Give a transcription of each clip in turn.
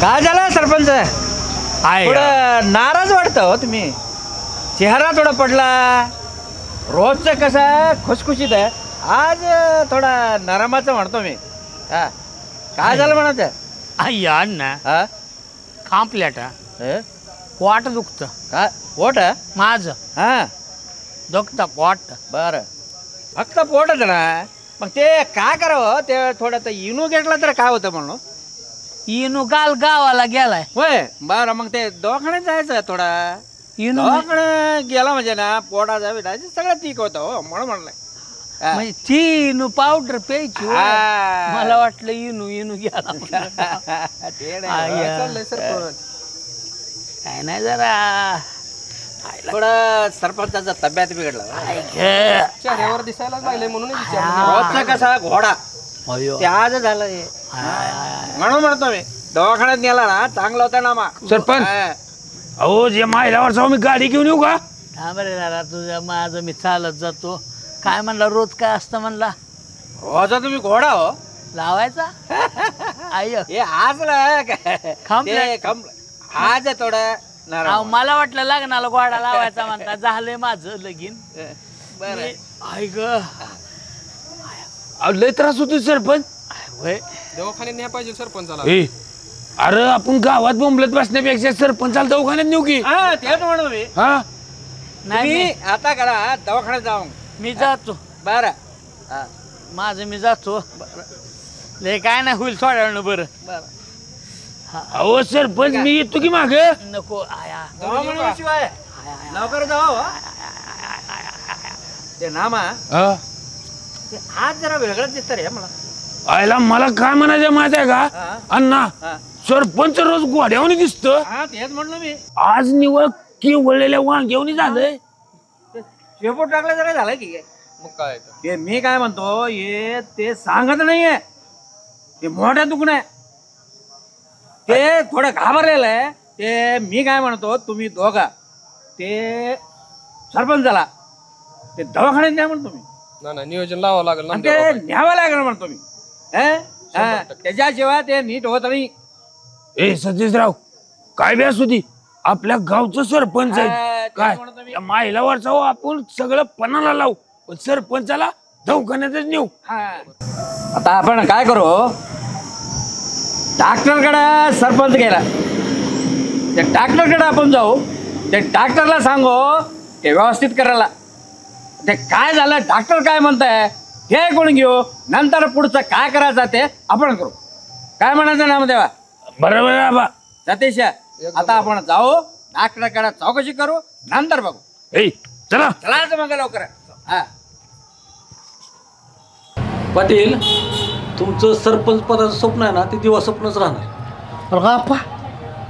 काय झालं सरपंच? थोडं नाराज वाटतं हो तुम्ही. चेहरा थोडा पडला. रोजचं कसं खुशखुशीत आहे, आज थोडा नरमाचं म्हणतो मी. हा काय झालं म्हणायचं? अय्या अण्णा हा कांपल्याटा पोट दुखतं. काय पोट? माझं हा दुखतं पोट. बरं फक्त पोटच ना, मग ते काय करावं? ते थोडं तर इनू घेतला तर काय होतं म्हणून? इनू काल गावाला गेलाय. होय बरं, मग ते दवाखान्यात जायचं थोडा. इनू दवाखान्यात गेला म्हणजे ना पोटाचा विटायचं सगळं ठीक होतं हो, म्हणून म्हणलंय. म्हणजे ती इनू पावडर प्यायची होय. हा. मला वाटलं इनू इनू गेला. ते नाही. आय्या. चाललंय सरपंच. काय नाही जरा थोडं सरपंचाचा तब्येत बिघडला. चेहऱ्यावर दिसायला लागले म्हणून रोजचा कसा घोडा ते आज झालं हे. म्हणून म्हणतो मी दवाखान्यात नेला ना चांगला होता ना मा सरपंच. अहो जे माहिलावर जाऊ मी गाडी घेऊन येऊ का? थांब रे जरा, तुझ्या माझं मी चालत जातो. काय म्हणला रोज काय असतं म्हणला? रोजा तुम्ही घोडा हो. लावायचा आय हे आज खांबलं. आज थोडं नरम. मला वाटलं लग्नाला गोडा लावायचा म्हणता. झालंय माझं लगीन. बरं आई ग अहो, लय त्रास होतो सरपंच. होय. दवाखान्यात न्या पाहिजे सरपंचाला. ए अरे आपण गावात बोंबलत बसण्यापेक्षा सरपंचाला दवाखान्यात नेऊ की? हा तेच म्हणू मी. हा नाही तुम्ही आता करा दवाखान्यात जाऊन. मी जातो. बरं माझं मी जातो. लय काय नाही होईल थोड्या वेळानं. बरं बरं अहो सरपंच मी येतो की माग? नको आया. जाऊ म्हणल्याशिवाय लवकर जाऊ. ते नामा ते आज जरा वेगळंच दिसतं रे मला. आयला मला काय म्हणायचं माहिती आहे का हा. अण्णा? हा. सरपंच रोज गोड्यावनी दिसत, हा तेच म्हणलो मी. आज निवळ केवळलेल्या वांग्यावनी झालंय. शेपूट टाकलं जरा झालं की काय? मग काय ते मी काय म्हणतो हे ते सांगत नाहीये, ते मोठ्या दुखणं आहे. ते थोडं घाबरलेलं आहे. ते मी काय म्हणतो तुम्ही दोघा ते सरपंचाला ते दवाखान्यात न्या म्हणतो मी. ना नियोजन लावावं लागेल आणि ते न्यावं लागेल म्हणतो मी. त्याच्याशिवाय ते नीट होत नाही. ए सतीशराव काय बी असू दे, आपल्या गावचं सरपंच आहे. तेच काय म्हणतो मी. या माहिलावर जाऊ आपण सगळं पणाला लावू, पण सरपंचाला दवाखान्यातच नेऊ. आता आपण काय करू? डॉक्टरकडे सरपंच गेला, त्या डॉक्टरकडे आपण जाऊ. त्या डॉक्टरला सांगू ते व्यवस्थित करायला. ते काय झालं डॉक्टर काय म्हणताय हे ऐकून घेऊ. नंतर पुढचं काय करायचं ते आपण करू. काय म्हणायचं नामदेवा? बरोबर आहे आबा. सतीश आता आपण जाऊ डॉक्टरकडे चौकशी करू, नंतर बघू. ए चला चला मग लवकर. हा पाटील, तुमचं सरपंच पदाचं स्वप्न आहे ना, ते दिवा स्वप्नच राहणार. अरे अप्पा,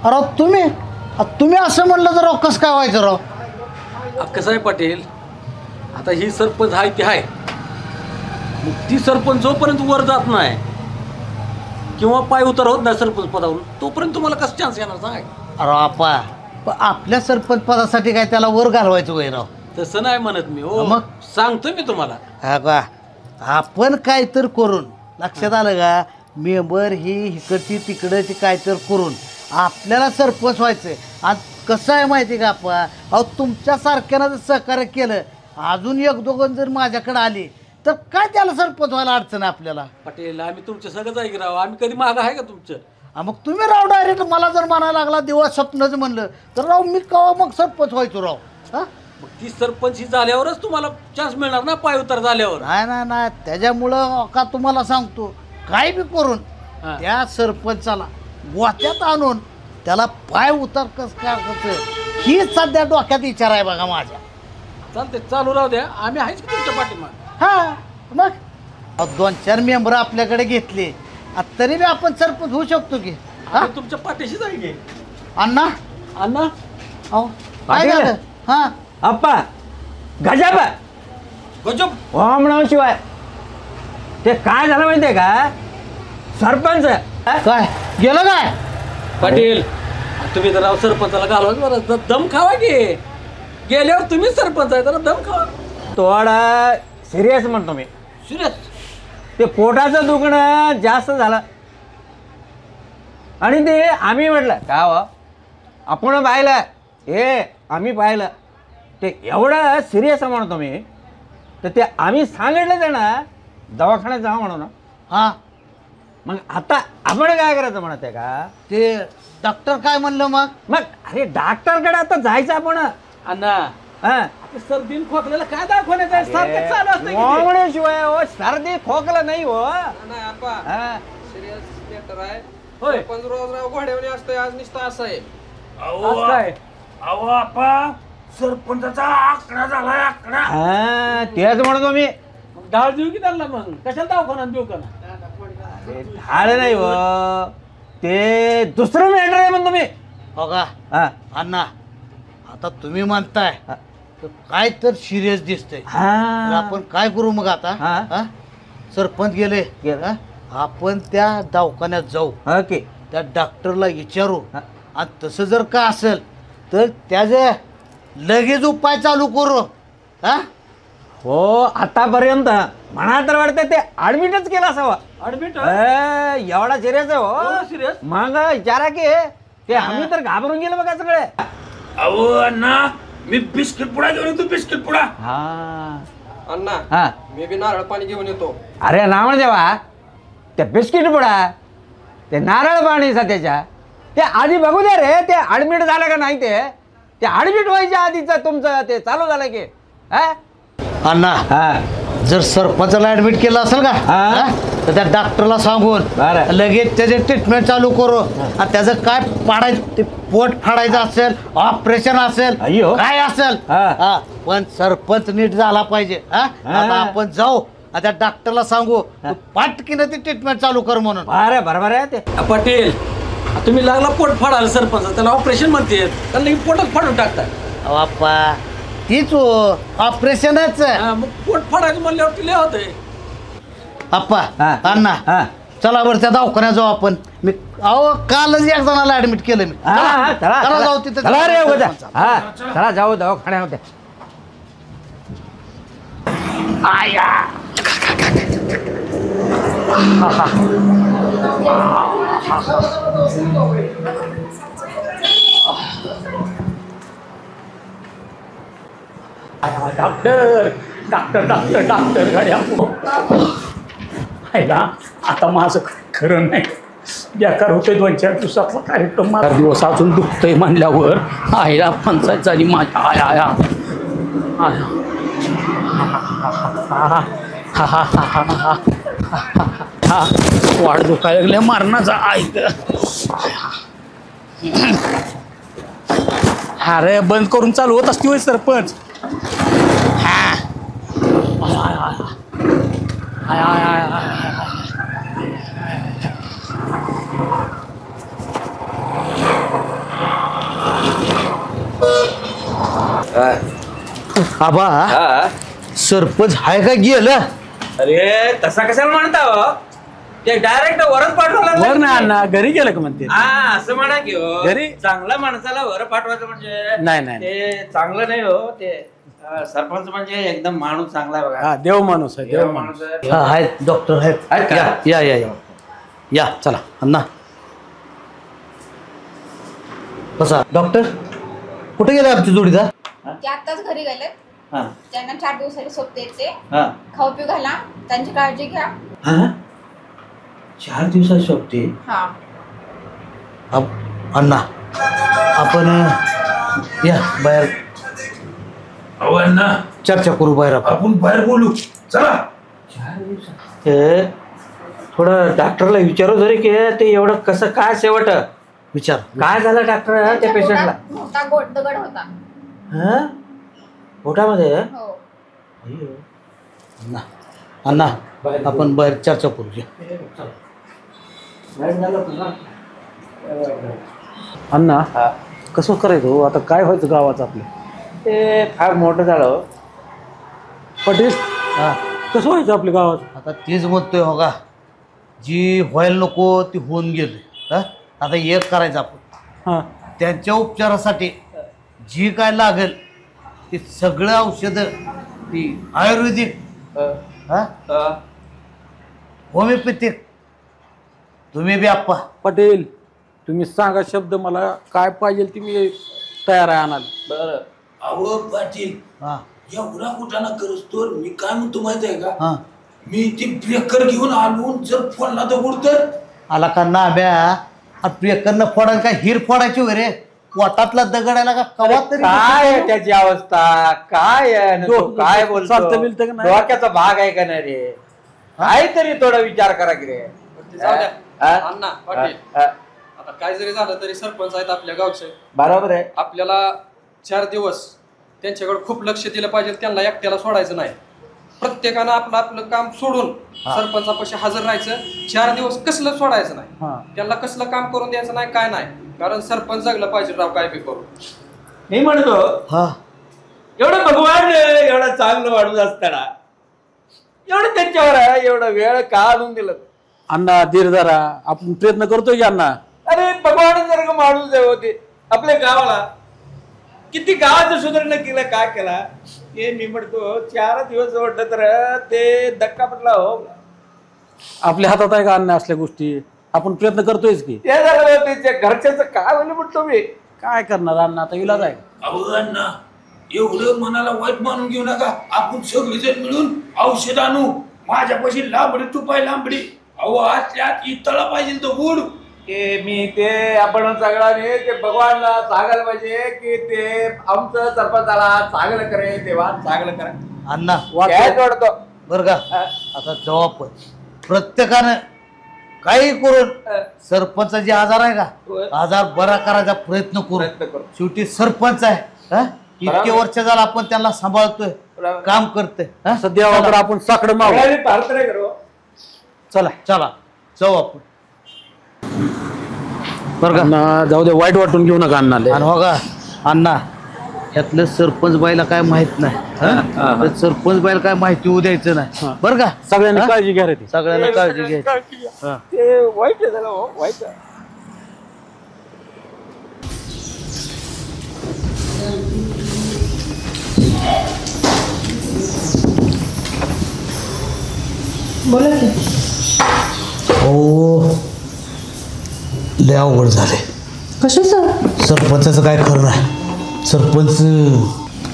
अरे तुम्ही असं म्हणलं तर कसं काय व्हायचं राव? कसं आहे पाटील, आता ही सरपंच आहे ती आहे, मग ती सरपंच जोपर्यंत वर जात नाही किंवा पाय उतार होत नाही सरपंच पदावरून, तोपर्यंत तुम्हाला कसं चान्स येणार सांगा. अरे अप्पा, पण आपल्या सरपंच पदासाठी काय त्याला वर घालवायचं वय राव? तसं नाही म्हणत मी. हो मग? सांगतोय मी तुम्हाला. हा का, आपण काय तर करून, लक्षात आलं का, मेंबर ही इकडची तिकडची काय तर करून आपल्याला सरपंच व्हायचंय. आणि कसं आहे माहिती का आपा, अहो तुमच्यासारख्यानं जर सहकार्य केलं, अजून एक दोघं जर माझ्याकडे आले तर काय त्याला सरपंच व्हायला अडचण आहे आपल्याला. पाटील, आम्ही तुमच्या सगळंच ऐक राव, आम्ही कधी मागं आहे का तुमचं? मग तुम्ही राव डायरेक्ट मला जर म्हणायला लागला दिवा स्वप्नच म्हणलं तर राव मी कवा मग सरपंच व्हायचो राव? हा, मग ती सरपंच ही झाल्यावरच तुम्हाला चान्स मिळणार ना, पाय उतार झाल्यावर. नाही त्याच्यामुळं का तुम्हाला सांगतो, काय बी करून त्या सरपंचाला गोत्यात आणून त्याला पाय उतार कसं काय कसं ही सध्या डोक्यात विचार आहे बघा माझ्या. चालते, चालू राहू द्या, आम्ही आहेच की तुमच्या पाठीमागे. हा मग 2-4 मेंबर आपल्याकडे घेतले तरी बी आपण सरपंच होऊ शकतो की. आम्ही तुमच्या पाठीशीच आहे की. अण्णा अण्णा, अहो काय झालं? हा अप्पा गजब गजब. हो म्हणा शिवाय ते काय झालं माहितीये का? सरपंच काय गेलं काय? पाटील, तुम्ही तर सरपंचाला घालवा बरं, दम खावा की. गेल्यावर तुम्हीच सरपंच आहे, तर दम खावा. थोडा सिरियस म्हणतो मी. सिरियस? ते पोटाचं दुखणं जास्त झालं. आणि ते आम्ही म्हटलं का हो आपण पाहिलं हे आम्ही पाहिलं ते एवढं सिरियस म्हणतो मी तर ते आम्ही सांगितलं त्यांना दवाखान्यात जा म्हणून हा मग आता आपण काय करायचं म्हणत आहे का ते डॉक्टर काय म्हणलं मग अरे डॉक्टरकडे आता जायचं आपण अण्णा हा सर्दी खोकल्याला काय दाखवण्याचं आहे? सारखं चालू असतं की ते. शिवाय हो सर्दी खोकला नाही हो नाही आपा हा. सिरियस मॅटर आहे होय. सरपंच रोजराव घोड्यावणी असतोय आज नुसतं असं आहे आज काय अहो आपा सरपंचाचा आकडा झालाय आकडा. हा तेच म्हणतो मी मग डाळ देऊ की त्यांना मग कशाला दवाखाना देऊ का ना झालं नाही हो ते दुसरं मॅटर आहे म्हणतो मी हो का हा अण्णा आता तुम्ही म्हणताय तर काय तर सिरियस दिसतंय तर हा आपण काय करू मग आता हा. हा? सरपंच गेले हा? आपण त्या दवाखान्यात जाऊ ओके त्या डॉक्टरला विचारू हा. आणि तसं जर का असेल तर त्याचे लगेच उपाय चालू करू हा हो आतापर्यंत म्हणा तर वाटतं ते ऍडमिटच केलं असावं ऍडमिट एवढा सिरियस आहे हो सिरियस मग विचारा की ते आम्ही तर घाबरून गेलो बघा सगळे अहो अण्णा मी बिस्किट पुडा घेऊन येतो बिस्किट पुडा. हा अण्णा हा मी बी नारळ पाणी घेऊन येतो अरे नावण देवा ते बिस्किट पुडा ते नारळ पाणी सध्याच्या ते आधी बघू दे रे ते ऍडमिट झालं का नाही ते ऍडमिट व्हायच्या आधीच तुमचं ते चालू झालं की हा अण्णा हा जर सरपंचाला ऍडमिट केलं असेल का हा. हा? तर त्या डॉक्टरला सांगून बरं. लगेच त्याचे ट्रीटमेंट चालू करू आणि त्याचं काय पाडायचं ते पोट फाडायचं असेल ऑपरेशन असेल अय्यो. काय असेल हा. हा, पण सरपंच नीट झाला पाहिजे हा? हा. आता आपण जाऊ आणि त्या डॉक्टरला सांगू तू पाटकीनं ती ट्रीटमेंट चालू कर म्हणून बरोबर आहे ते पाटील तुम्ही लागला पोट फाडायला सरपंच त्याला ऑपरेशन म्हणते त्यांना की पोटच फाडून टाकताय अहो, बाप्पा तीच ऑपरेशनच मग पोट फाडायचं म्हणल्यावर लय होतंय अप्पा हा. अण्णा हा चला बरं त्या दवाखान्यात जाऊ आपण मी अहो कालच एक जणाला ऍडमिट केलं मी हा, हा, चला, चला चला. जाऊ तिथं चला रे उगाच. हा चला जाऊ दवाखान्यामध्ये डॉक्टर डॉक्टर डॉक्टर डॉक्टर गाड्या आहे ना आता माझं खरं नाही बेकार होते 2-4 दिवसातला कार्यक्रम 4 दिवस अजून दुखतंय म्हणल्यावर आयला पंचायत झाली माझ्या आया आया आया हा वाढ दुखायला लागल्या मारणाचा ऐक अरे बंद करून चालू होत असती होय सरपंच आबा सरपंच हाय का गेलं अरे तसा कशाला म्हणता हो ते डायरेक्ट वरच पाठवला वर नाही अण्णा घरी गेलं का म्हणते हा असं म्हणा की हो घरी? चांगल्या माणसाला वर पाठवायचं म्हणजे नाही. ते चांगलं नाही हो ते सरपंच म्हणजे एकदम माणूस चांगला आहे बघा हा देव माणूस आहे देव माणूस आहे. हा आहेत डॉक्टर आहेत आहेत का? या या या या चला अण्णा बसा डॉक्टर कुठे गेले आमचे जोडीदार ते आत्ताच घरी गेलेत हा. त्यांना 4 दिवसाची सोबती येते हा. खाऊ पिऊ घाला त्यांची काळजी घ्या हा? 4 दिवसाची सोबती हा अण्णा आपण या बाहेर अहो अण्णा चर्चा करू बाहेर आपण आपण बाहेर बोलू चला. ते थोडं डॉक्टरला विचारू तरी की ते एवढं कसं काय शेवट विचार काय झालं डॉक्टर त्या त्यांच्या पेशंटला पोटात मोठा गोट दगड होता हा पोटामध्ये हो अण्णा अण्णा आपण बाहेर चर्चा करूया अण्णा कसं करायचं हो आता काय व्हायचं गावाचं आपलं ते फार मोठं झालं पटेल हा कसं व्हायचं आपल्या गावात आता तेच म्हणतोय हो का जी व्हायला नको ती होऊन गेली हा आता एक करायचं आपण हा त्यांच्या उपचारासाठी जी काय लागेल ती सगळं औषधं ती आयुर्वेदिक हा होमिओपॅथिक तुम्ही बी आप्पा पटेल तुम्ही सांगा शब्द, मला काय पाहिजे ती मी तयार आहे आणायला. बरं. अहो पाटील, हा एवढा कुठाना करस तर मी काय म्हणतो माहिती आहे का, हा मी ती ब्रेकर घेऊन आलो, जर फोडला दगड तर आला का नाब्या प्रियकरनं फोडायला काय हिर फोडायची वगैरे पोटातला दगडायला का कवा तरी काय आहे त्याची अवस्था, काय आहे आणि तो काय बोलतो, चालतं बिलतं का नाही? डोक्याचा भाग आहे का नाही रे? काहीतरी थोडा विचार करा की रे. ते जाऊ द्या. हा? अण्णा पाटील, हा, आता काय जरी झालं तरी सरपंच आहेत आपल्या गावचे. बरोबर आहे. आपल्याला 4 दिवस त्यांच्याकडे खूप लक्ष दिलं पाहिजे. त्यांना एकट्याला सोडायचं नाही. प्रत्येकानं आपलं आपलं काम सोडून सरपंचापाशी हजर राहायचं. 4 दिवस कसलं सोडायचं नाही. त्यांना कसलं काम करून द्यायचं नाही, काय नाही. कारण सरपंच जगलं पाहिजे राव, काय बी करून. मी म्हणतो हा एवढं भगवान एवढं चांगलं वाढून असताना एवढं त्यांच्यावर आहे, एवढा वेळ का आणून दिलं? अण्णा धीर धरा, आपण प्रयत्न करतोय की अण्णा. अरे भगवान जर का माणूस जे होते आपल्या गावाला, किती गावाचं सुधारणा केलं, काय केला हे मी म्हणतो. 4 दिवस ओढलं तर ते धक्का पडला हो. आपल्या हातात आहे का अण्णा असल्या गोष्टी? आपण प्रयत्न करतोयच की. ते झालं त्याच्या घरच्याचं काय होईल म्हणतो मी. काय करणार अण्णा, आता इलाज आहे. अहो अण्णा, एवढं मनाला वाईट मानून घेऊ नका. आपण सगळेजण मिळून औषध आणू. माझ्यापाशी लांबडी तुपाय लांबडी. अहो आतल्यात इतळा पाहिजे तो गुड. ते मी ते आपण सगळ्यांनी ते भगवानला सांगायला पाहिजे की ते आमचं सरपंचाला चांगलं करे, देवा चांगलं करा. अण्णा काय जोडतो बरं का, आता जबाब पण प्रत्येकानं काही करून सरपंचाचे आजार आहे का आजार बरा करायचा प्रयत्न करू. शेवटी सरपंच आहे. इतके वर्ष झालं आपण त्यांना सांभाळतोय, काम करतोय. सध्या वगैरे आपण साकडं मागू. प्रार्थना करू. चला चला जाऊ आपण. बरं का अण्णा जाऊ दे, वाईट वाटून घेऊ नका अण्णाला. आणि हो का अण्णा, यातलं सरपंच बाईला काय माहित नाही. तर सरपंच बाईला काय माहिती होऊ द्यायचं नाही. बरं का, सगळ्यांनी काळजी घ्या रे ती. सगळ्यांना काळजी घ्यायची. ते वाईट झालं हो, वाईट. बोला की. हो लय अवघड झाले. कशाचं? सरपंचाचं काय खरं नाही. सरपंच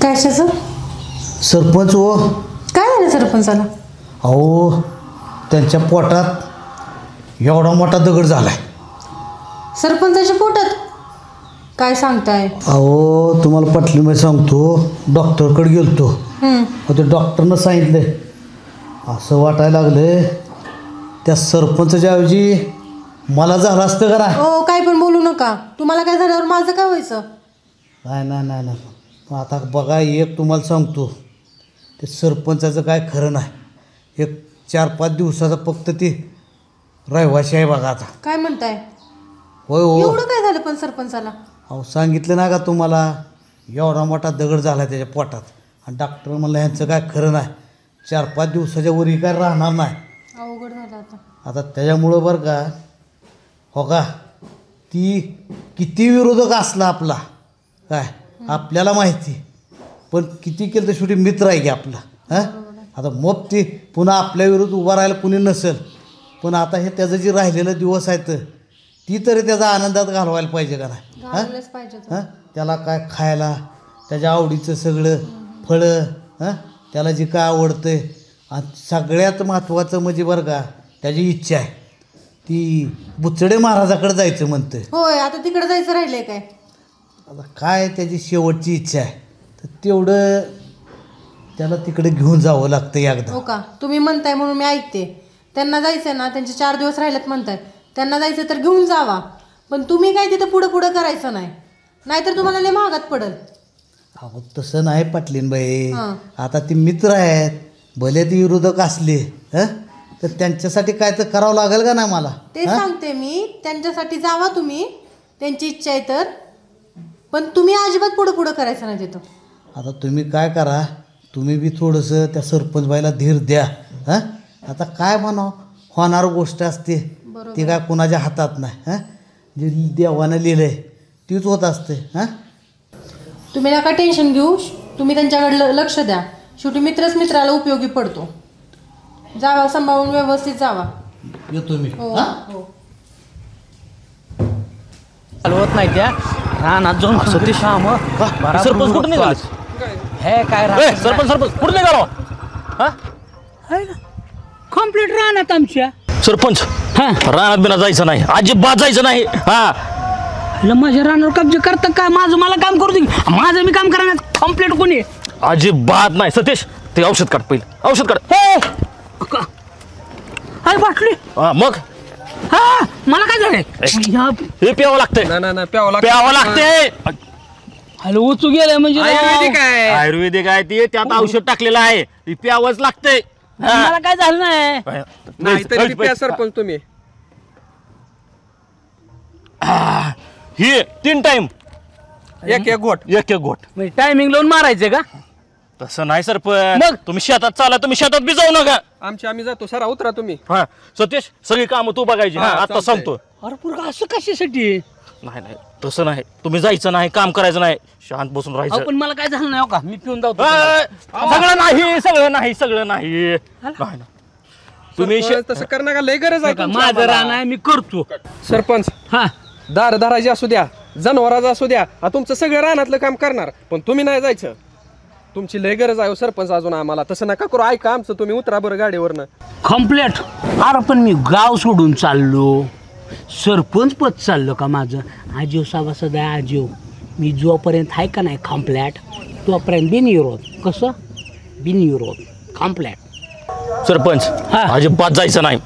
कशाचं? सरपंच हो, काय झालं सरपंचाला? अहो त्यांच्या पोटात एवढा मोठा दगड झालाय. सरपंचाच्या पोटात? काय सांगताय? अहो तुम्हाला पटलं मी सांगतो, डॉक्टरकडे गेलतो. ते डॉक्टरनं सांगितलं असं वाटायला लागलं त्या सरपंचाच्या ऐवजी मला झालं असतं का नाही. ओ काय पण बोलू नका. तुम्हाला काय झाल्यावर माझं काय व्हायचं? नाही नाही नाही नाही, आता बघा एक तुम्हाला सांगतो, ते सरपंचाचं काय खरं नाही. एक 4-5 दिवसाचा फक्त ती रहिवाशी आहे बघा आता. काय म्हणताय? होय हो. एवढं काय झालं पण सरपंचाला? अहो सांगितलं ना का तुम्हाला, एवढा मोठा दगड झाला त्याच्या पोटात. आणि डॉक्टर म्हणलं ह्यांचं काय खरं नाही, 4-5 दिवसाच्या वरी काय राहणार नाही. अवघड झालं आता. आता त्याच्यामुळं बरं का, हो का, ती किती विरोधक असला आपला काय आपल्याला माहिती, पण किती केलं तर शेवटी मित्र आहे की आपला. आता मग ती पुन्हा आपल्या विरोधात उभा राहायला कुणी नसेल, पण आता हे त्याचं जे राहिलेलं दिवस आहेत ती तरी त्याचा आनंदात घालवायला पाहिजे का नाही. घालवलंच पाहिजे तो. त्याला काय खायला, त्याच्या आवडीचं सगळं फळं, त्याला जे काय आवडतं. आणि सगळ्यात महत्त्वाचं म्हणजे बरं का, त्याची इच्छा आहे ती बुचडे महाराजाकडे जायचं म्हणतं. होय, आता तिकडे जायचं राहिलंय काय? आता काय त्याची शेवटची इच्छा आहे, तर तेवढं त्याला तिकडे घेऊन जावं लागतं एकदा. हो का, तुम्ही म्हणताय म्हणून मी ऐकते. त्यांना जायचं ना, त्यांचे 4 दिवस राहिलेत म्हणताय, त्यांना जायचं तर घेऊन जावा. पण तुम्ही काय तिथं पुढं पुढं करायचं नाही, नाहीतर तुम्हाला लय महागात पडेल. अहो तसं नाही पाटलीनबाई, आता ती मित्र आहेत, भले ती विरोधक असले तर त्यांच्यासाठी काय तर करावं लागेल का नाही मला. ते सांगते मी, त्यांच्यासाठी जावा तुम्ही, त्यांची इच्छा आहे तर. पण तुम्ही अजिबात पुढं पुढं करायचं नाही तिथं. आता तुम्ही काय करा, तुम्ही बी थोडंसं त्या सरपंच बाईला धीर द्या. आता काय म्हणावं, होणार गोष्ट असते ती काय कुणाच्या हातात नाही. जे देवानं लिहिलं आहे तीच होत असते. तुम्ही नका टेन्शन घेऊ, तुम्ही त्यांच्याकडे लक्ष द्या. शेवटी मित्रच मित्राला उपयोगी पडतो. जावा, सांभाळून व्यवस्थित जावा. येतो मी. हो. हलवत नाही त्या रानात जाऊन सतीश सरपंच कुठं निघाले हे काय सरपंच कुठं निघालो कम्प्लीट रानात आमच्या सरपंच रानात बिना जायचं नाही अजिबात जायचं नाही माझ्या रानावर कब्जा करता काय माझं मला काम करू दे माझं मी काम करणार कम्प्लीट कोणी अजिबात नाही सतीश ते औषध काढ पहिलं औषध काढ अरे बाटली मग मला काय झालंय हे प्यावं लागतंय नाही प्यावं प्यावं लागतंय हॅलो उचू गेलाय म्हणजे आयुर्वेदिक आहे. आयुर्वेदिक आहे ते त्यात औषध टाकलेलं आहे ते प्यावंच लागतंय मला काय झालं नाही नाही तरी प्या सरपंच तुम्ही. हे 3 टाइम एक घोट एक घोट टायमिंग लावून मारायचे का तसं नाही सरपंच मग तुम्ही शेतात चाला तुम्ही शेतात बी जाऊ नका आम्ही जातो सरा उतरा तुम्ही. हा सतीश सगळी कामं तू बघायची आता चालतंय. सांगतो अरे पुरगा असं कशासाठी नाही तसं नाही तुम्ही जायचं नाही काम करायचं नाही शांत बसून राहायचं पण मला काय झालं नाही का मी पिऊन जाऊ सगळं नाही तुम्ही तसं करणं का लय गरज आहे तुमची माझं आम्हाला. रान आहे मी करतो सरपंच दार धरायची असू द्या जनावराचं असू द्या तुमचं सगळं रानातलं काम करणार पण तुम्ही नाही जायचं तुमची लय गरज आहे सरपंच अजून आम्हाला तसं नका करू ऐका आमचं तुम्ही उतरा बरं गाडीवरनं. कम्प्लेट अरे पण मी गाव सोडून चाललो सरपंच पद चाललो का माझं आजीव सभासद आहे आजीव मी जोपर्यंत आहे का नाही कम्प्लेट तोपर्यंत बिनविरोध कसं बिनविरोध कम्प्लेट सरपंच अजिबात जायचं नाही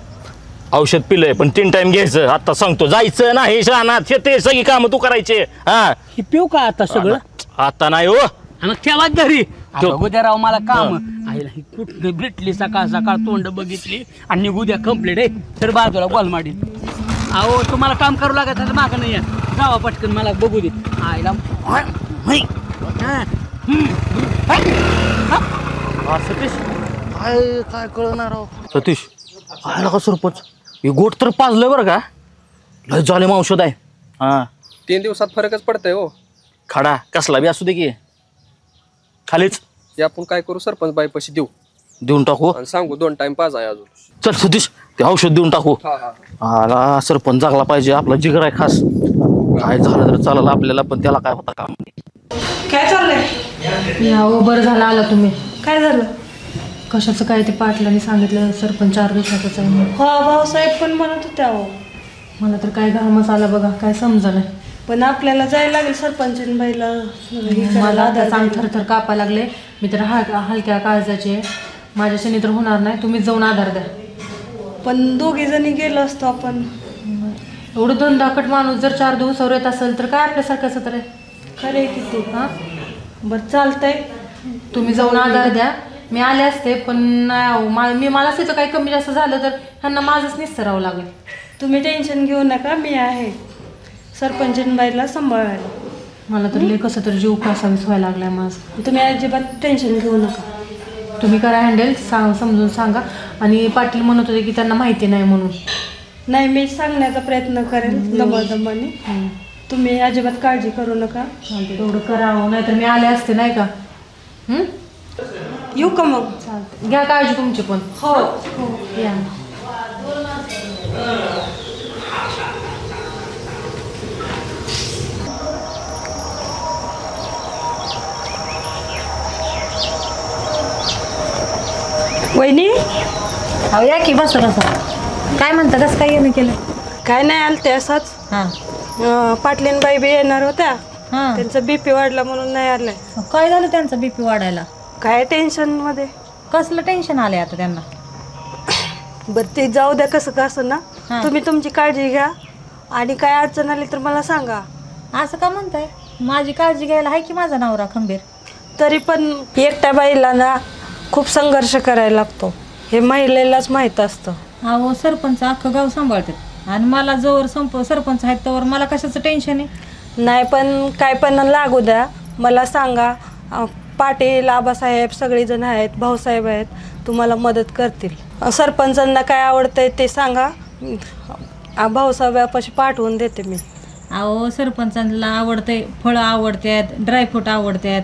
औषध पिलंय पण 3 टाइम घ्यायचं आता सांगतो जायचं नाही रानात शेते सगळी कामं तू करायचे हे पिऊ का आता सगळं आता नाही हो मग ठेवा घरी उद्या राव मला काम आईला ही कुठं भेटली सकाळ सकाळ तोंड बघितली आणि उद्या कम्प्लीट आहे तर बाजूला गोलमाडी अहो तुम्हाला काम करू लागत आता मागं नाही जावा पटकन मला बघू दे आईला सतीश काय कळणार सतीश आयला का सरपंच हे गोट तर पाजलंय बरं का लय झाले मग औषध आहे 3 दिवसात फरकच पडतंय हो. खडा कसला बी असू दे की खालीच ते आपण काय करू सरपंच बाई पैसे देऊन टाकू आणि सांगू 2 टाइम पाच आहे अजून. चल सतीश ते औषध देऊन टाकू आला सरपंच जागला पाहिजे आपला जिगर आहे खास काय झालं तर चालेल आपल्याला पण त्याला काय होता काम काय चाललंय हो बरं झालं आला तुम्ही. काय झालं कशाचं काय ते पाटलांनी सांगितलं सरपंच 4 दिवसातच आहे म्हणून. भाऊसाहेब पण म्हणत होत्या हो मला तर काय घामच आला बघा काय समजा नाही पण आपल्याला जायला लागेल सरपंचांबाईला मला आता सांग थरथर कापा लागले मी तर हलक्या काळजाचे माझ्याशी तर होणार नाही तुम्हीच जाऊन आधार द्या. पण 2 जणी गेलो असतो आपण एवढं धंदाकट माणूस जर 4 दिवसावर येत असेल तर काय आपल्यासारखंच तर आहे खरे किती बरं चालतंय तुम्ही जाऊन आधार द्या. मी आले असते पण नाही अहो मी मलाच तिथं काही कमी जास्त झालं तर ह्यांना माझंच निस्तरावं लागेल. तुम्ही टेन्शन घेऊ नका मी आहे सरपंचांबाईला सांभाळायला. मला तर लय कसं तर जीव कासावीस व्हायला लागलाय माझं. तुम्ही अजिबात टेन्शन घेऊ नका तुम्ही करा हँडल समजून सांगा. आणि पाटील म्हणत होते की त्यांना माहिती नाही म्हणून. नाही मी सांगण्याचा प्रयत्न करेल दमदमाने तुम्ही अजिबात काळजी करू नका. तेवढं करावं नाहीतर मी आले असते नाही का. येऊ का मग चालतं घ्या काळजी तुमची पण. हो या वहिनी अहो या की बसा काय म्हणता कसं काय येणं केलं काय नाही आलं ते असंच पाटलीनबाई बी येणार होत्या त्यांचा बीपी वाढला म्हणून नाही आलाय. काय झालं त्यांचा बीपी वाढायला काय टेन्शन मध्ये कसलं टेन्शन आलंय आता त्यांना बरं ते जाऊ द्या कसं कसं ना तुम्ही तुमची काळजी घ्या आणि काय अडचण आली तर मला सांगा. असं का म्हणताय माझी काळजी घ्यायला आहे की माझा नवरा खंबीर तरी पण एकट्या बाईला ना खूप संघर्ष करायला लागतो हे महिलेलाच माहीत असतं. अहो सरपंच अख्खं गाव सांभाळतात आणि मला जोवर सरपंच आहेत तोवर मला कशाचं टेन्शन आहे. नाही पण काय पण लागू द्या मला सांगा. पाटील आबासाहेब सगळेजण आहेत भाऊसाहेब आहेत तुम्हाला मदत करतील. सरपंचांना काय आवडतंय ते सांगा भाऊसाहेबापाशी पाठवून देते मी. अहो सरपंचांना आवडतंय फळं आवडतात ड्रायफ्रूट आवडतात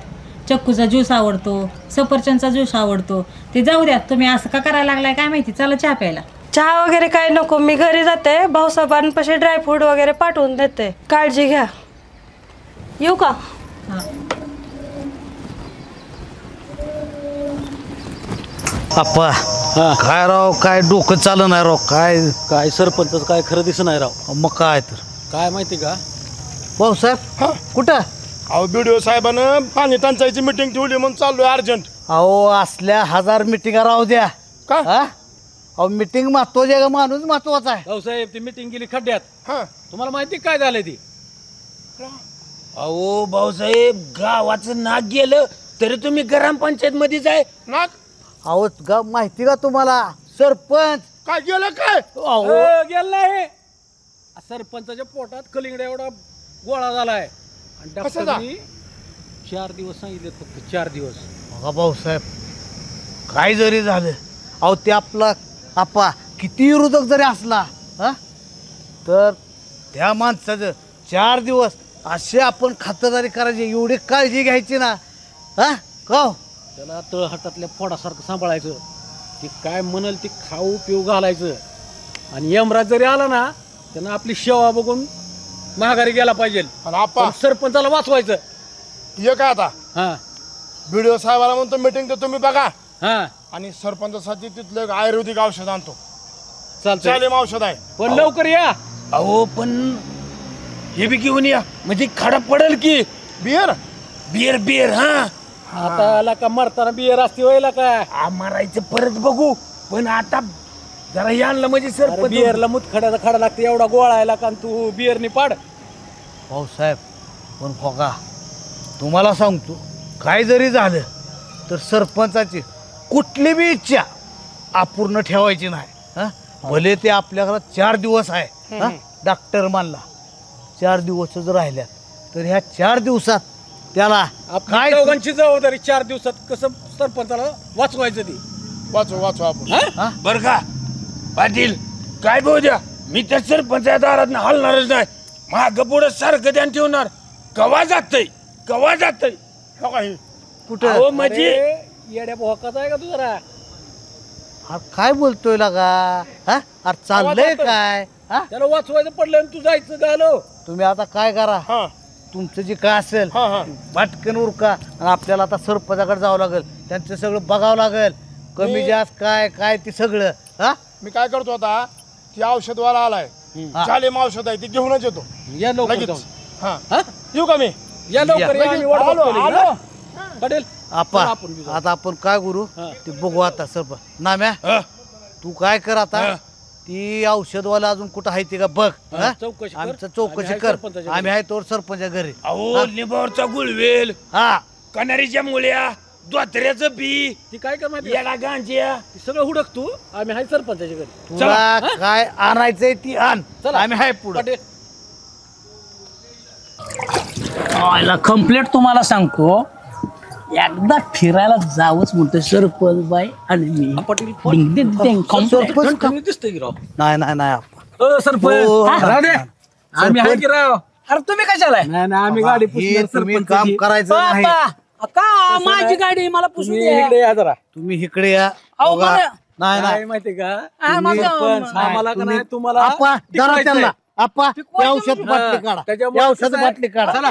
चक्कूचा ज्यूस आवडतो सफरचंदचा ज्यूस आवडतो ते जाऊ द्या तुम्ही असं का करायला लागलाय काय माहिती. चला चहा प्यायला. चहा वगैरे काय नको, मी घरी जाते, भाऊसाहेबांपाशी ड्रायफ्रूट वगैरे पाठवून देते. काळजी घ्या. येऊ का? आप्पा काय राव, काय डोकं चालू नाही राव, काय काय सरपंच काय खरं दिसत नाही राव. मग काय तर काय माहिती का, भाऊसाहेब कुठं? अहो बीडीओ साहेबानं पाणी टंचाईची मिटिंग ठेवली म्हणून चाललोय अर्जंट. अहो असल्या 1000 मिटिंगा राहू द्या. का? हा? अहो मिटिंग महत्वाची आहे का माणूस महत्वाचा आहे? भाऊसाहेब ती मिटिंग गेली खड्ड्यात. हा तुम्हाला माहिती काय झालंय ती? अहो भाऊसाहेब, गावाचं नाक गेलं तरी तुम्ही ग्रामपंचायत मध्ये जाय. नाक अहो माहिती का तुम्हाला सरपंच काय गेलं काय? अहो गेलं नाही. सरपंचाच्या पोटात कलिंगडा एवढा गोळा झालाय आणि डॉक्टरनी 4 दिवस सांगितले, फक्त 4 दिवस. बघा भाऊसाहेब, काय जरी झालं, अहो ते आपला आपा किती विरोधक जरी असला हा तर त्या माणसाचं 4 दिवस असे आपण खातरदारी करायची, एवढी काळजी घ्यायची ना. हा का त्याला तळहाटातल्या फोडासारखं सांभाळायचं, ती काय म्हणल ती खाऊ पिऊ घालायचं. आणि यमराज जरी आला ना, त्यानं आपली सेवा बघून महागारी गेला पाहिजे. आणि आप्पा पण सरपंचाला वाचवायचं. ये काय आता हा बीडीओ साहेबाला म्हणतो मिटिंग तर तुम्ही बघा, हा आणि सरपंचासाठी तिथलं एक आयुर्वेदिक औषध आणतो. चालतंय, चालेल औषध आहे. पण लवकर या. अहो पण हे बी घेऊन या, म्हणजे खडा पडेल की. बियर बियर बियर. हा आता आला का मरताना बियर असते व्हायला का? मारायचं परत बघू, पण आता जरा हे आणलं म्हणजे सरपंच. बियरला मुतखड्याचा खडा लागते एवढा गोळायला का, तू बियरनी पाड. भाऊसाहेब पण बघा, तुम्हाला सांगतो, काय जरी झालं तर सरपंचाची कुठली बी इच्छा अपूर्ण ठेवायची नाही. हा भले ते आपल्याकडे 4 दिवस आहे, हा डॉक्टर मानला 4 दिवस जर राहिल्या तर ह्या 4 दिवसात त्याला काय दोघांची जबाबदारी 4 दिवसात कसं सरपंचाला वाचवायचं ती. वाचव आपण. बर का पाटील, काय बोल द्या, मी त्या सरपंचा दारात हलणारच नाही. माग पुढं सारखं ध्यान ठेवणार. कवा जातय कवा जातय. कुठं म्हणजे येड्या भोकाचा आहे का तू जरा? काय बोलतोय लागा? हा अरे चाललंय काय? हा त्याला वाचवायचं पडलं आणि तू जायचं गालो. तुम्ही आता काय करा, हा तुमचं जे काय असेल पटकन उरका, आणि आपल्याला आता सरपंचाकडे जावं लागेल, त्यांचं सगळं बघावं लागेल, कमी जास्त काय काय ते सगळं. हा मी काय करतो आता, ती औषधवाला आलाय, चालेम औषध आहे, ती घेऊनच येतो या लवकर लगेच. जाऊन. हा येऊ का मी? या लवकर या, आम्ही वाट आलो, बघतोय. आलो. हा? पटेल आपा चला आपण बी जाऊ. आता आपण काय करू ते बघू. आता सरपंच नाम्या, तू काय कर आता, ती औषधवाला अजून कुठं आहे ते का बघ. हा? चौकशी कर. आमचं आम्ही चौकशी आहे कर, सरपंचाच्या आम्ही आहे तोवर सरपंचा घरी. अहो लिंबावरचा गुळवेल, हा कणारीच्या मुळ्या, द्वात्र्याचं बी, ती काय कर माहिती याला गांज्या. ती सगळं हुडक तू, आम्ही आहे सरपंचाच्या घरी. तुला काय आणायचंय ती आण, आम्ही आहे पुढे. पटेल कम्प्लीट तुम्हाला सांगतो, एकदा फिरायला जावंच म्हणतोय सरपंच बाई आणि मी. पटेल complete. दिसतंय की राव. नाही नाही नाही आपा. सरपंच हो, राहू दे. आम्ही आहे की राव. अरे तुम्ही कशाला नाही नाही आम्ही गाडी हे पुसणार तुम्ही सरपंचाची. काम करायचं नाही. का माझी गाडी मला पुसून तुम्ही इकडे या जरा. तुम्ही इकडे या. अहो, बघा. मला- नाही काय नाही माहिती का, माझं- सरपंच आम्हाला का नाही तुम्हाला आपा जरा टिकवायचंय. त्यांना आपा ते औषध बाटली काढा, त्याच्यामुळे ते औषध कसं आहे? बाटली काढा. चला.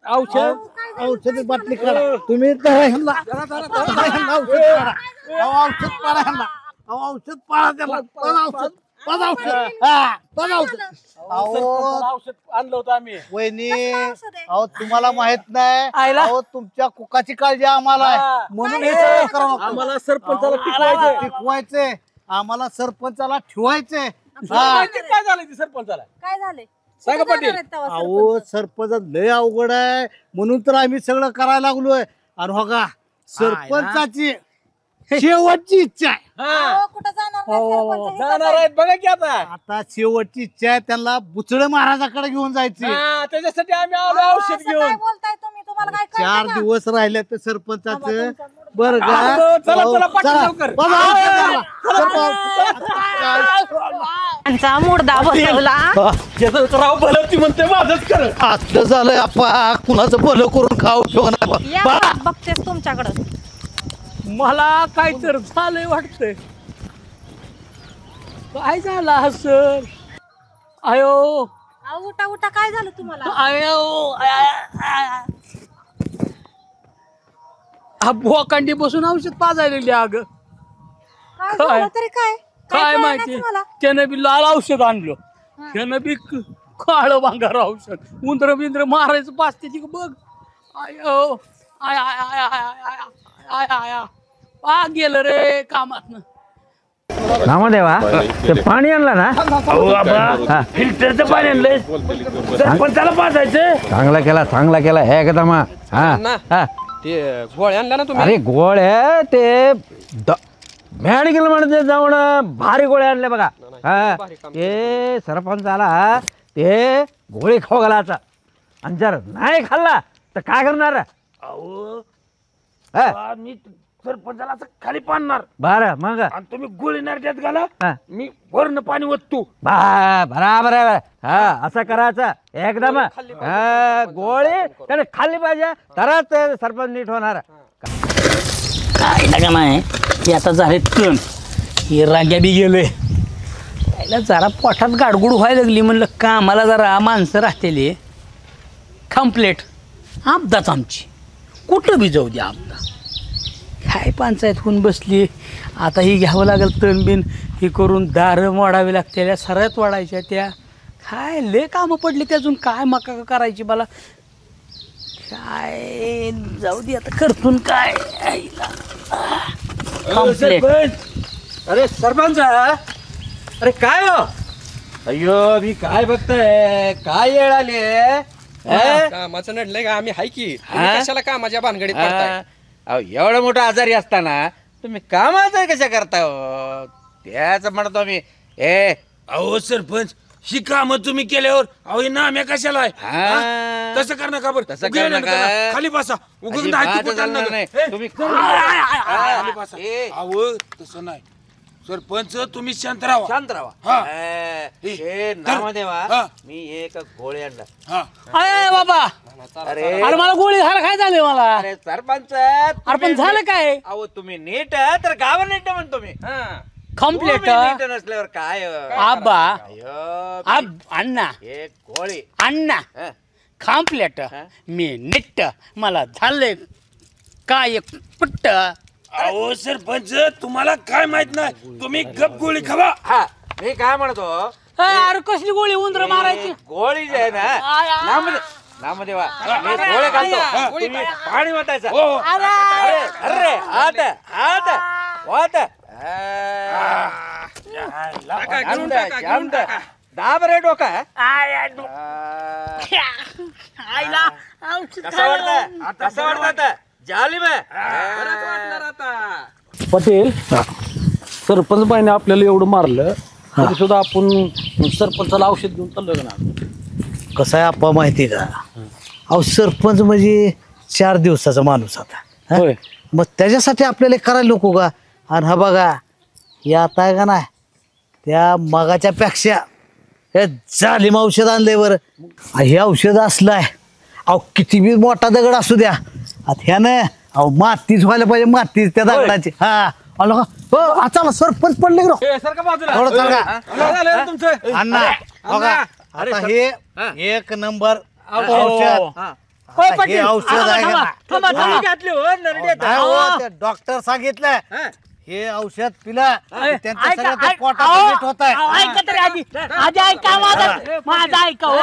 औषध औषध बाटली काढा. तुम्ही धरा ह्यांना. धरा ह्यांना, औषध काढा. अहो, औषध पाडा ह्यांना. अहो, औषध पाडा त्याला. पाडा औषध. पाडा औषध. हा, पाडा औषध. अहो सरपंचाला औषध आणलं होतं आम्ही. वहिनी, अहो तुम्हाला माहित नाही, अहो तुमच्या कुकाची काळजी आम्हाला आहे, म्हणून हे सगळं करावं लागतं. आम्हाला सरपंचाला टिकवायचं. टिकवायचंय, आम्हाला सरपंचाला ठेवायचंय. तुला माहिती काय झालं ते सरपंचाला? काय झाले सांगा पाटील. अहो सरपंच लय अवघड आहे, म्हणून तर आम्ही सगळं करायला लागलोय. आणि हो का, सरपंचाची शेवटची इच्छा आहे. हा. कुठं जाणार नाही सरपंच, इथंच जाणार आहे. आहेत बघा की आता. आता शेवटची इच्छा आहे, त्यांना बुचड महाराजाकडे घेऊन जायची. हा, त्याच्यासाठी आम्ही आलो औषध असं घेऊन. काय बोलताय तुम्ही, तुम्हाला काय कळतं 4 का? दिवस राहिले तर सरपंचाचं बरं का. चला, अहो, चला, पाटील चला. लवकर. बघा, चला. त्यांचा मुर्दा बसवला. त्याचं राव भलं ती म्हणते माझंच कर. असलं झालंय आपा, कुणाचं भलं करून खाऊ ठेवणार. या बघतेस तुमच्याकडं. मला काय तर झालंय वाटतंय. काय झालं असं? आयो उठा उठा, काय झालं तुम्हाला? आयो हा भोकांडी बसून औषध पाजायला अगं. काय काय? झालं तरी काय? काय कळलं नाही माहिती तुम्हाला? त्यानं बी लाल औषध आणलं, त्यानं बी काळं भांगार औषध. उंदर बिंद्र मारायचं पाचते ती बघ. आयो I I I I I I I गेलं रे कामातनं. नामदेवा ते पाणी आणलं ना, फिल्टरचं पाणी आणलंय, सरपंचाला पाजायचं. चांगला केला एकदम. ना ते गोळ्या आणल्या ना तुम्ही? अरे गोळ्या ते मेडिकल मध्ये जाऊन भारी गोळ्या आणल्या बघा. ते सरपंच आला ते गोळी खाऊ घालायचा, आणि जर नाही खाल्ला तर काय करणार? अहो मी सरपंचाला असं खाली पाडणार, बरं मग आणि तुम्ही गोळी नारट्यात घाला, मी वरनं पाणी ओततो. बराबर आहे. असं करायचं एकदम. गोळी त्याने खाल्ली पाहिजे तरच ते सरपंच नीट होणार. काय लागा नाही की आता झाले तण, हे रांग्या बी गेलोय. त्याला जरा पोटात गाडगुड व्हायला लागली. म्हणलं कामाला जरा माणसं राहतेली कम्प्लेट. आपदाच आमची कुठं बी जाऊ द्या आपदा. काय पंचायत होऊन बसली. आता ही घ्यावं लागेल तणबिन, हे करून दारं वाढावी लागते, सरत वाढायच्या त्या. काय लय कामं पडली ते अजून. काय मका करायची मला काय. जाऊ दे आता करतून काय. अरे सरपंच, अरे काय हो? अय्यो मी काय बघताय, काय येळ आली? कामाचं नडलंय का? आम्ही हाय की. तुम्ही कशाला कामाच्या भानगडीत पडताय? एवढं मोठं आजारी असताना तुम्ही कामाचं कशा करता? त्याच म्हणतो मी. अहो सरपंच, ही कामं तुम्ही केल्यावर अहो हे नाम्या कशाला आहे? तसं कर नका बरं. तसं कर नका. खाली बसा. उगाच अजिबात नाही तू चालणार कुठं नाही. नाही. तुम्ही खाली बसा. अहो तसं नाही सरपंच, तुम्ही शांत राहा. शांत राहा. हा. हे नामदेवा, मी एक गोळी आणला. अरे बाबा, अरे मला गोळी झालं. काय झालं मला? अरे सरपंच, अरे पण झालं काय? अहो तुम्ही नीट तर गाव नीट म्हणतो मी. कम्प्लेट नीट नसल्यावर काय? आबा अय्यो, अण्णा एक गोळी अण्णा कम्प्लेट मी नीट. मला झालंय काय पुट्ट. अहो सरपंच, तुम्हाला काय माहित नाही. तुम्ही गप गोळी खावा. मी काय म्हणतो, अरे कसली गोळी उंदर मारायची? गोळी जी आहे ना, नामदेवा मी गोळे घालतो, तुम्ही पाणी वाटायचं. अरे हात हात वाट. दाब रे डोका. कसं वाटतं? जालिम आहे. पटेल, सरपंच बाईने आपल्याला एवढं मारलं तरी सुद्धा आपण सरपंचाला औषध घेऊन चाललोय ना. कसं आहे आप्पा माहिती का? अहो सरपंच म्हणजे 4 दिवसाचा माणूस आता. होय. मग त्याच्यासाठी आपल्याला करायला नको का? आणि हा बघा, हे आता आहे का नाही, त्या मगाच्या पेक्षा हे जालिम औषध आणलंय बरं. हे औषध असलंय, अहो किती बी मोठा दगड असू द्या, आता ह्यानं अहो मातीच व्हायला पाहिजे, मातीच त्या दगडाची. हा आलो का? हो चला, सरपंच पडले का? थोडं चला अण्णा. बघा आता हे 1 नंबर औषध. हे औषध आहे का? डॉक्टर सांगितलं हे औषध पिला त्यांच्या सगळं ते पोटात नीट होत आहे. ऐका तरी आधी ऐका माझा ऐका हो.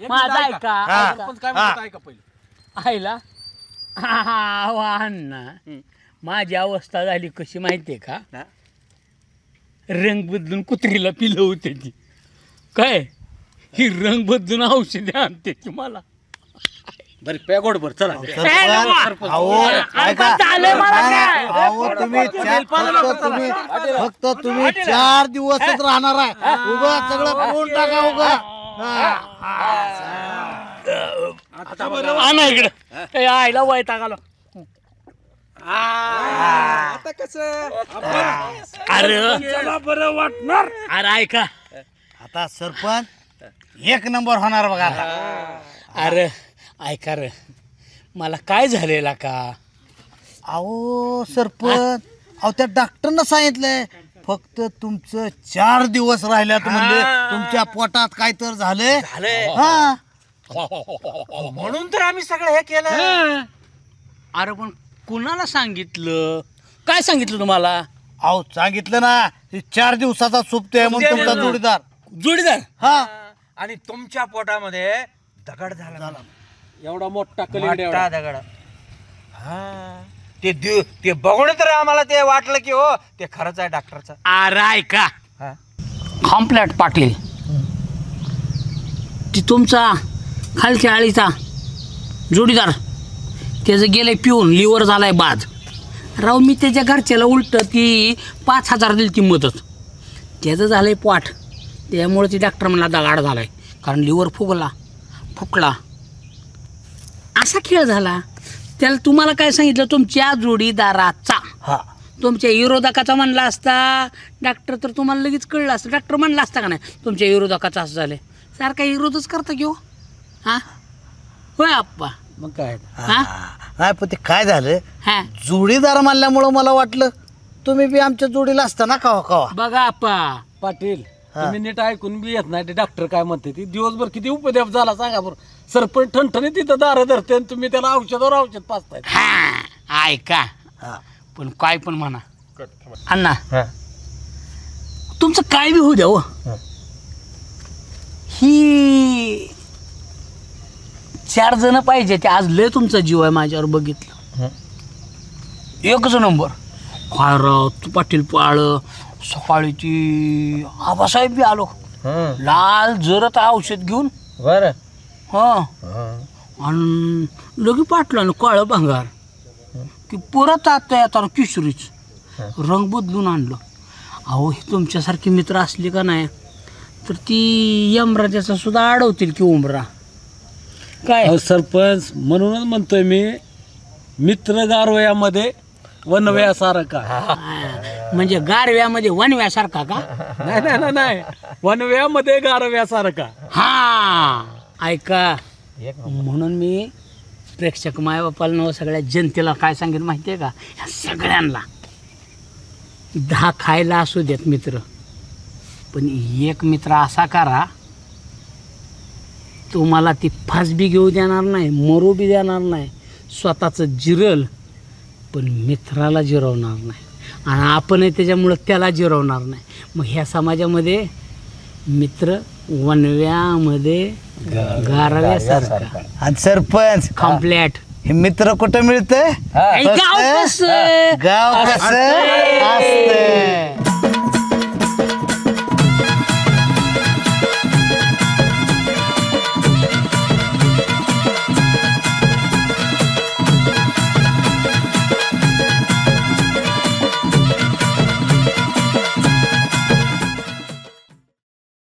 माझा ऐका आईला. अण्णा माझी अवस्था झाली कशी माहितीये का? रंग बदलून कुत्रीला पिलं होते ती. काय ही रंग बदलून औषधे आणते ती मला. बरं पॅगोड बर चला. फक्त तुम्ही 4 दिवसच राहणार आहे. उगा सगळं करून टाका उगा. आणा इकडं. आईला वैताग आला. आता कसं अरे बरं वाटणार. अरे ऐका, आता सरपंच 1 नंबर होणार बघा. अरे ऐका रे, मला काय झालेला का? अहो सरपंच, अहो त्या डॉक्टरनं सांगितलंय फक्त तुमचं 4 दिवस राहिल्यात म्हणजे तुमच्या पोटात काय तर झालंय. हा म्हणून तर आम्ही सगळं हे केलं. अरे पण कुणाला सांगितलं? काय सांगितलं तुम्हाला? अहो सांगितलं ना, 4 दिवसाचा सुप्ते म्हणून तुमचा जोडीदार. हा आणि तुमच्या पोटामध्ये दगड झाला. एवढा मोठा कलिंगड दगड. हा ते बघून तर आम्हाला ते वाटलं की हो ते खरंच आहे डॉक्टरचं. अरे ऐका कॉम्प्लेट पाटील, ती तुमचा खालच्या आळीचा जोडीदार त्याचं गेलंय पिऊन लिव्हर झालाय बाद. राव मी त्याच्या घरच्याला उलट ती 5,000 दिली ती मदत. त्याचं झालंय पोट, त्यामुळे ती डॉक्टर म्हणला दगाड झालाय कारण लिव्हर फुकला असा खेळ झाला. त्याला तुम्हाला काय सांगितलं? तुमच्या जोडीदाराचा, तुमच्या विरोधकाचा म्हणला असता डॉक्टर तर तुम्हाला लगेच कळलं असतं. डॉक्टर म्हणला असता का नाही तुमच्या विरोधकाचा असं झालंय, सारखा विरोधच करता घेऊ. हा होय आप्पा. मग काय नाही पण ते काय झालं, जोडीदार म्हणल्यामुळं मला वाटलं तुम्ही बी आमच्या जोडीला असता ना कवा. बघा आप्पा पाटील, तुम्ही नीट ऐकून बी येत नाही. ते डॉक्टर काय म्हणते ती दिवसभर किती उपद्याप झाला सांगा बरं. सरपंच ठणठणी तिथं दारं धरते आणि तुम्ही त्याला औषध पाचताय. ऐका पण काय पण म्हणा अण्णा, तुमचं काय बी होऊ द्या हो, ही 4 जण पाहिजे ते. आज लय तुमचा जीव आहे माझ्यावर बघितलं. एकच नंबर. काय राव तू पाटील पाळ, सकाळी ती आबासाहेब बी आलो लाल जरत औषध घेऊन. बरं. हा आणि लगे पाटलं काळं भांगार की परत आता येताना किशोरीच रंग बदलून आणलं. अहो हे तुमच्यासारखे मित्र असले का नाही तर ती यमराजाचा सुद्धा अडवतील की उमरा. काय सरपंच म्हणूनच म्हणतोय मी, मित्र गारवयामध्ये वनव्यासारखा. म्हणजे गारव्यामध्ये वनव्यासारखा का? नाही वनव्यामध्ये गारव्यासारखा. हा ऐका, म्हणून मी प्रेक्षक मायबापाला सगळ्या जनतेला काय सांगेन माहिती आहे का, ह्या सगळ्यांना 10 खायला असू देत मित्र, पण एक मित्र असा करा तुम्हाला ती फास बी घेऊ देणार नाही, मरू बी देणार नाही, स्वतःचं जिरल पण मित्राला जिरवणार नाही आणि आपणही त्याच्यामुळं त्याला जिरवणार नाही. मग ह्या समाजामध्ये मित्र वनव्यामध्ये गारव्यासारखा. आणि सरपंच कॉम्प्लेट हे मित्र कुठं मिळतंय? गाव कसं गाव कसं असतं.